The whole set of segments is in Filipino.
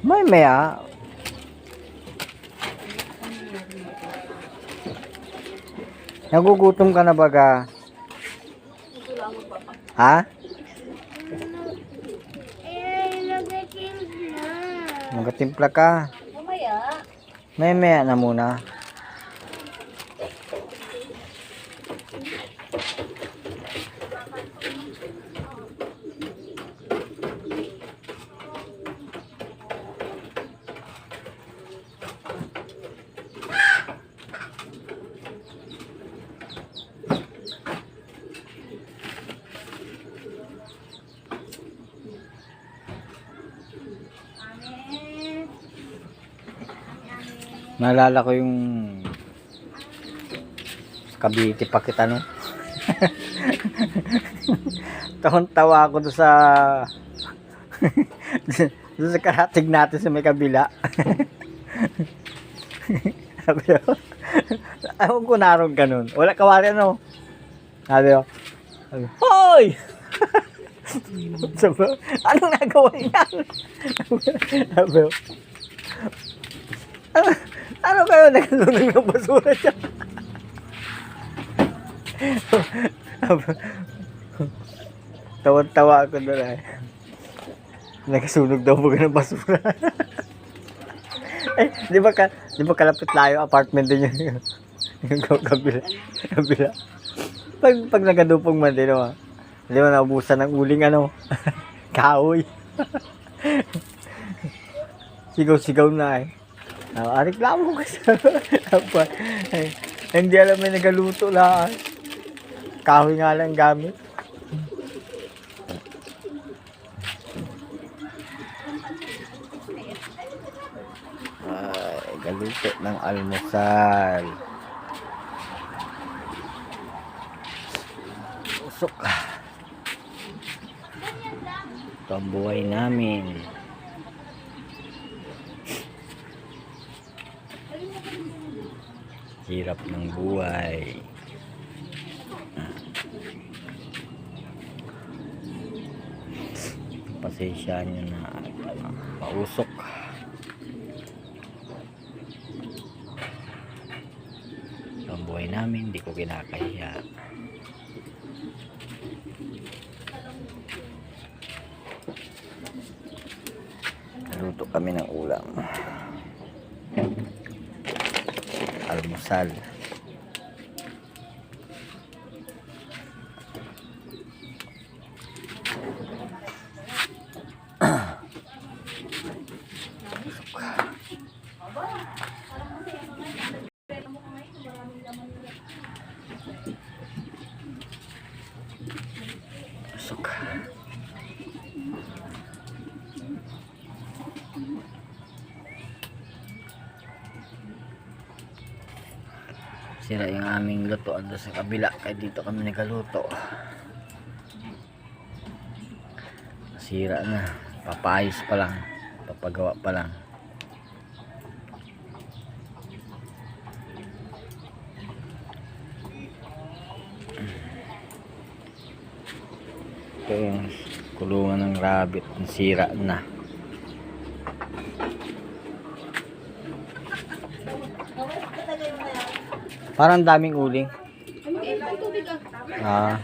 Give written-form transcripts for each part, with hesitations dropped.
Maya. Nagugutom ka na baga? Ha? Magatimpla ka. Maya na muna. Naalala ko yung sa Cavite pa kita no. Tawa ako doon sa doon sa karatig natin sa may kabila. Sabi ko, ayaw ko narong ganun. Wala kawari ano. Sabi ko, hoy! Sabi ko, anong nagawa niya? Sabi ko, ano kayo nagsunog ng basura siya? Tawan-tawa ako doon ay. Nagsunog daw po ng basura. Eh, di ba kalapit layo apartment din yung kabila. Pag nagadupong man din, di ba naubusan ng uling kahoy. Sigaw-sigaw na eh. Reklamo ko sa hindi alam may nagaluto lang. Kahoy nga lang gamit. Ay, galuto ng almusal. Usok. Ito ang buhay namin. Hirap ng buhay. Pasensya nyo na pausok. Ang buhay namin, hindi ko kinakahiya. Naluto kami ng ulam. Almusal. Pasok. Sira yung aming lutoan doon sa kabila, kaya dito kami nagaluto. Sira na, papayos pa lang, papagawa pa lang. Ito yung kulungan ng rabbit, sira na. Parang daming uling. Ah.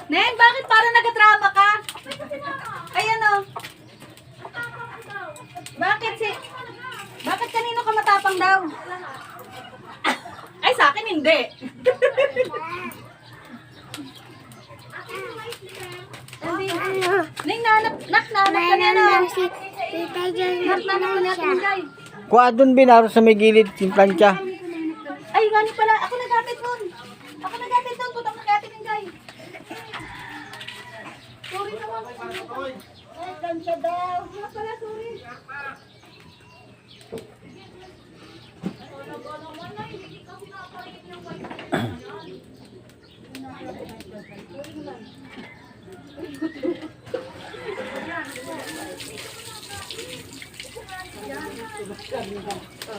Nen, bakit parang nagadrama ka? Ayan o. Bakit kanino ka matapang daw? Ay, sa akin hindi. Ning nanap ka na no. Kuha doon binaro sa may gilid yung plancha. Ay, gani pala. Ako nagapit nun. Putang nagapit ng guy. Sorry naman. Ay, plancha daw. Nga pala, sorry.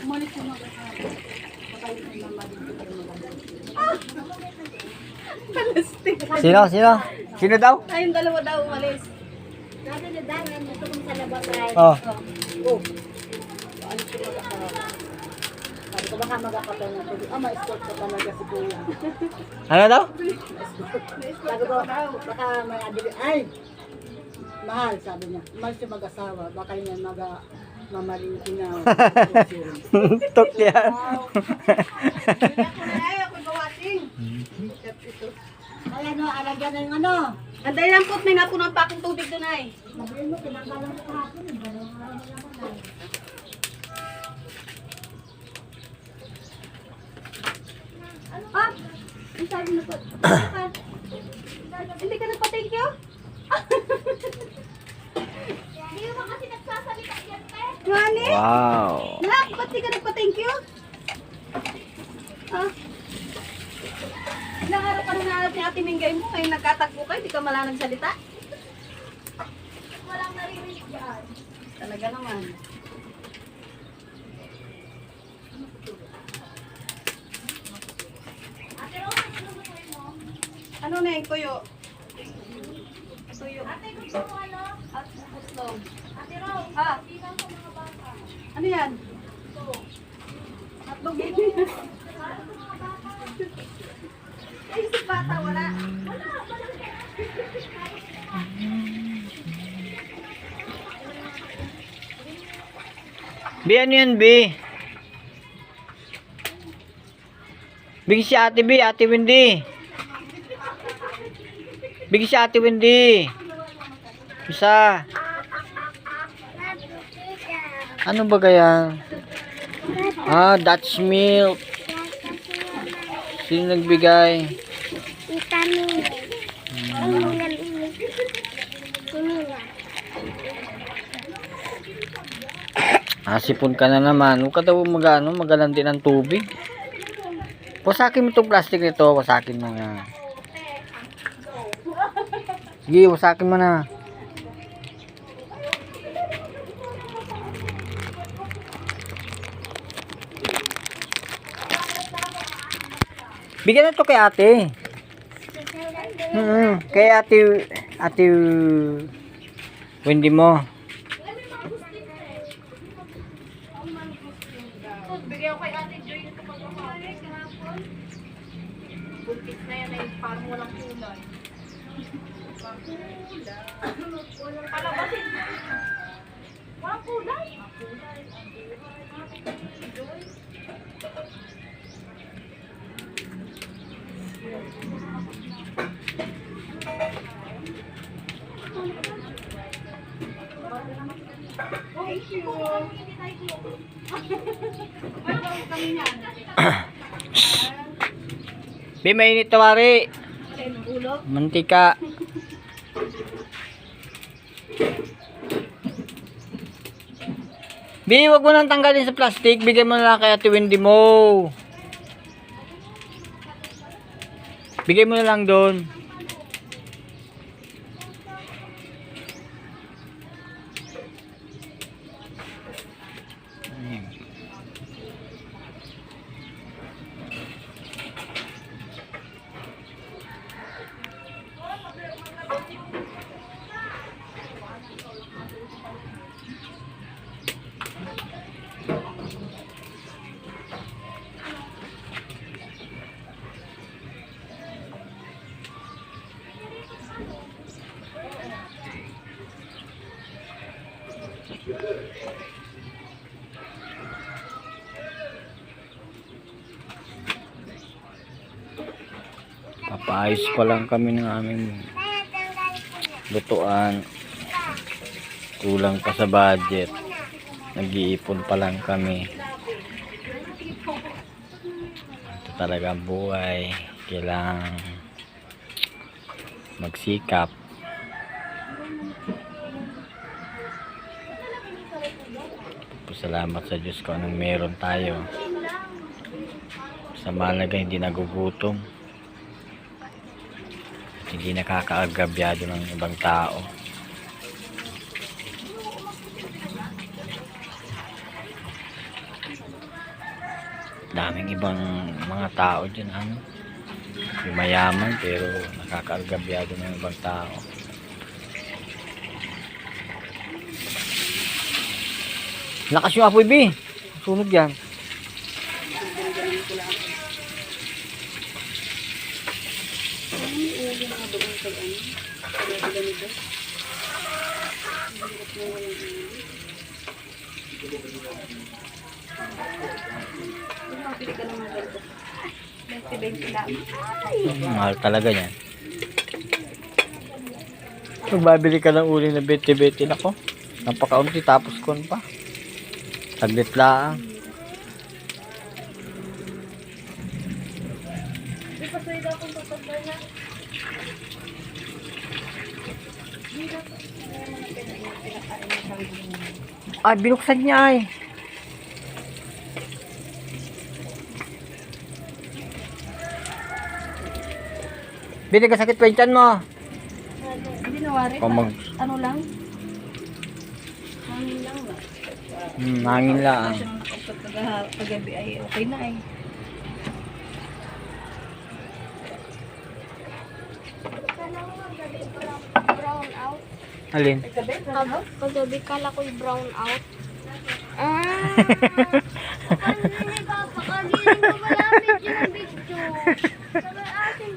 Umalis mo mga Plastic. Sino? Sino? Sino daw? Tayong dalawa daw umalis. Sabi ni Dan, gusto kong sa labas ay. Oh. Oh. Ano sila mag-asawa? Sabi ko baka mag-akatay na tuloy. Ah, ma-escort ko talaga si Kuya. Ano daw? Sabi ko, baka may adili. Ay! Mahal, sabi niya. Mahal siya mag-asawa. Baka yun mamalingki na. Tok yan. Ako na ay, ako gawating. Kaya no, alagyan na yung ano. Anday lang po, may napunan pa akong tubig doon ay. Sabihin mo, pinanggalan ko kahapon. Dalawang araw na naman ay. Ah! Ang sabi na po. Hindi ka nagpa-thank you? Hindi mo kasi nagsasalita yan, te. Ngani? Wow. Nak, ba't di ka nagpa-thank you? Ah? Ilang araw ka na nahanap ni Ate Minggay mo, ngayon nagkatagpo kayo, di ka malang nagsalita? Walang naririnig yan. Talaga naman. Ano na yung tuyo? Tuyo. Ate, gusto mo ano? At puslong. Ate Ro, ha? Bilang ko mga bata. Ano yan? Hotdog yun. Ay, si bata, wala. Wala. B, ano yan, B? Bigyan si Ate B, Ate Wendy. Bigyan si Ate Wendy. Isa. Ano ba kaya? Ah, Dutch milk. Sino nagbigay? Sipon ka na naman. Huwag ka daw magalandi ng tubig. Wasakin mo itong plastic nito. Wasakin mo nga. Sige, wasakin mo na. Bigyan na ito kay ate. Kay ate Wendy mo. Bigyan ko kay Ate Joy nito pagkakali kahapon. Buntis na yan ay parang walang kulay. Palabasin. Walang kulay. Thank you. Kami niyan. Be, mainit tawari. Ulo. Mantika. Be, wag mo nang tanggalin sa plastic. Bigyan mo na lang kay Ate Wendy mo. Bigay mo na lang doon. Papaayos pa lang kami ng aming lutuan. Kulang pa sa budget. Nag-iipon pa lang kami. Ito talaga ang buhay. Kailangan magsikap. Salamat sa Diyos ko anong meron tayo. Sa malaga hindi nagugutom. Hindi nakakaagabyado ng ibang tao. Daming ibang mga tao dyan, ano. Yung mayaman, pero nakakaagabyado ng ibang tao. Lakas yung apoy, B. Sunog yan. Pili ka naman ganito. 20-20 lang. Mahal talaga yan. Magbabili ka ng uling na 20-20 na ko. Napakaunti tapos kon pa. Taglit lang. Di pa sa'yo akong tatagay na. Ay, binuksan niya ay. Binigay sakit pa yung tiyan mo. Hindi nawari. Kung mag... Ano lang? Hangin lang ba? Hangin lang. Kasi nung paggabi ay okay na eh. Brown out. Alin? Paggabi kala ko'y brown out. Ah! Ano ni Papa? Kagiling ko malapit yung video. Sabi atin.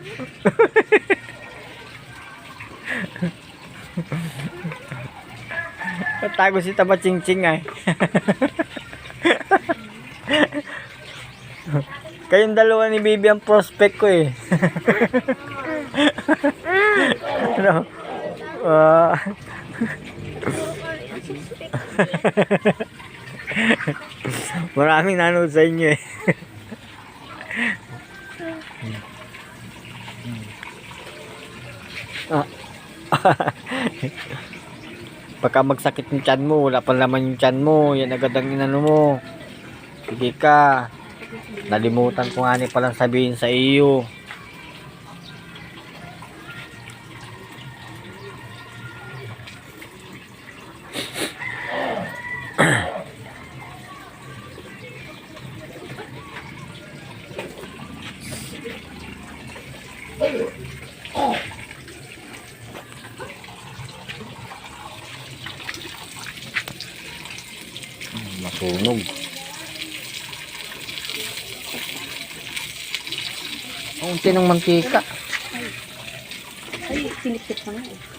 Tago si Taba Ching Ching ay. Kayong dalawa ni Bibi ang prospect ko eh. Ano? Maraming nanood sa inyo eh. Ah. Baka magsakit yung tiyan mo, wala pa laman yung tiyan mo, yan agad ang inano mo. Sige ka. Nalimutan ko nga ni palang sabihin sa iyo. Masunog. Ang unti ng mantika. Ay, sinipsip ko na eh.